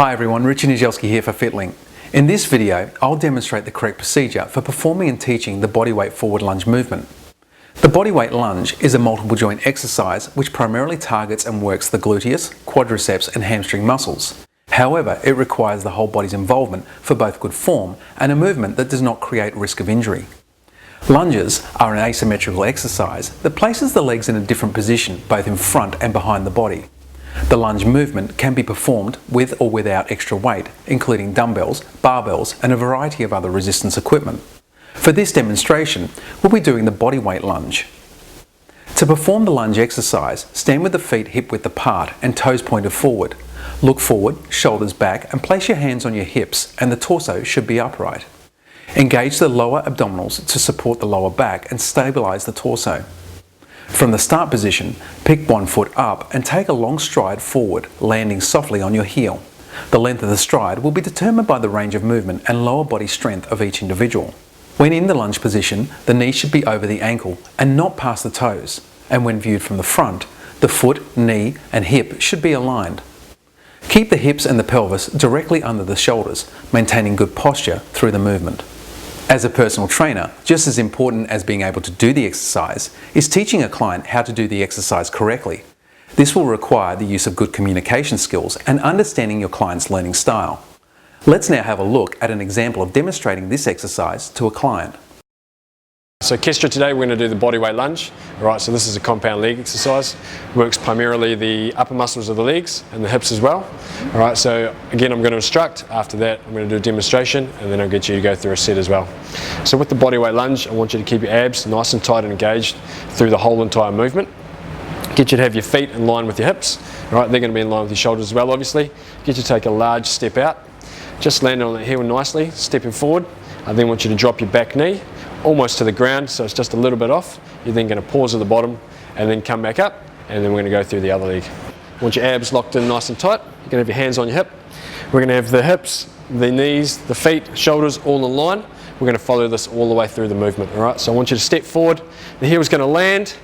Hi everyone, Richard Nijelski here for FitLink. In this video, I'll demonstrate the correct procedure for performing and teaching the bodyweight forward lunge movement. The bodyweight lunge is a multiple joint exercise which primarily targets and works the gluteus, quadriceps and hamstring muscles. However, it requires the whole body's involvement for both good form and a movement that does not create risk of injury. Lunges are an asymmetrical exercise that places the legs in a different position both in front and behind the body. The lunge movement can be performed with or without extra weight, including dumbbells, barbells and a variety of other resistance equipment. For this demonstration, we'll be doing the bodyweight lunge. To perform the lunge exercise, stand with the feet hip-width apart and toes pointed forward. Look forward, shoulders back and place your hands on your hips and the torso should be upright. Engage the lower abdominals to support the lower back and stabilise the torso. From the start position, pick one foot up and take a long stride forward, landing softly on your heel. The length of the stride will be determined by the range of movement and lower body strength of each individual. When in the lunge position, the knee should be over the ankle and not past the toes, and when viewed from the front, the foot, knee and hip should be aligned. Keep the hips and the pelvis directly under the shoulders, maintaining good posture through the movement. As a personal trainer, just as important as being able to do the exercise is teaching a client how to do the exercise correctly. This will require the use of good communication skills and understanding your client's learning style. Let's now have a look at an example of demonstrating this exercise to a client. So Kestra, today we're going to do the bodyweight lunge. Alright, so this is a compound leg exercise. Works primarily the upper muscles of the legs and the hips as well. Alright, so again I'm going to instruct. After that I'm going to do a demonstration and then I'll get you to go through a set as well. So with the bodyweight lunge, I want you to keep your abs nice and tight and engaged through the whole entire movement. Get you to have your feet in line with your hips. Alright, they're going to be in line with your shoulders as well obviously. Get you to take a large step out. Just land on the heel nicely, stepping forward. I then want you to drop your back knee almost to the ground, so it's just a little bit off. You're then going to pause at the bottom and then come back up, and then we're going to go through the other leg. Want your abs locked in nice and tight. You're going to have your hands on your hip. We're going to have the hips, the knees, the feet, shoulders all in line. We're going to follow this all the way through the movement. All right, so I want you to step forward. The heel's going to land,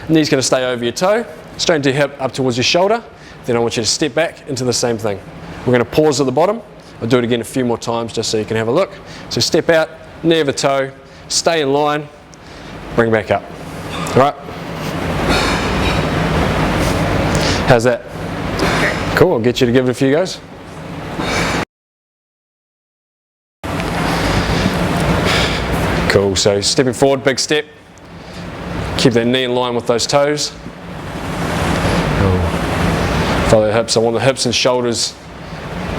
knee's going to stay over your toe, straight into your hip up towards your shoulder. Then I want you to step back into the same thing. We're going to pause at the bottom. I'll do it again a few more times just so you can have a look. So step out, knee over toe, stay in line, bring back up. Alright? How's that? Cool, I'll get you to give it a few goes. Cool, so stepping forward, big step. Keep that knee in line with those toes. Cool. Follow the hips. I want the hips and shoulders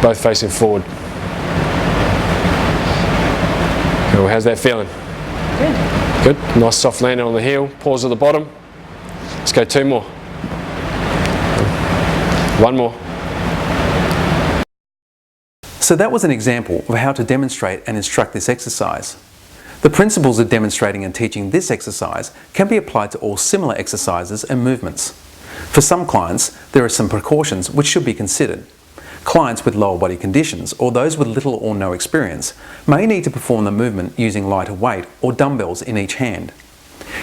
both facing forward. Cool, how's that feeling? Good. Good. Nice soft landing on the heel. Pause at the bottom. Let's go two more. One more. So that was an example of how to demonstrate and instruct this exercise. The principles of demonstrating and teaching this exercise can be applied to all similar exercises and movements. For some clients, there are some precautions which should be considered. Clients with lower body conditions or those with little or no experience may need to perform the movement using lighter weight or dumbbells in each hand.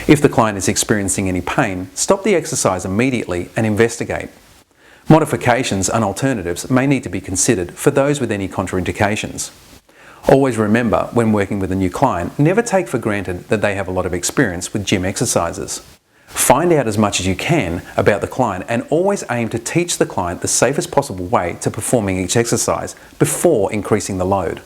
If the client is experiencing any pain, stop the exercise immediately and investigate. Modifications and alternatives may need to be considered for those with any contraindications. Always remember, when working with a new client, never take for granted that they have a lot of experience with gym exercises. Find out as much as you can about the client and always aim to teach the client the safest possible way to performing each exercise before increasing the load.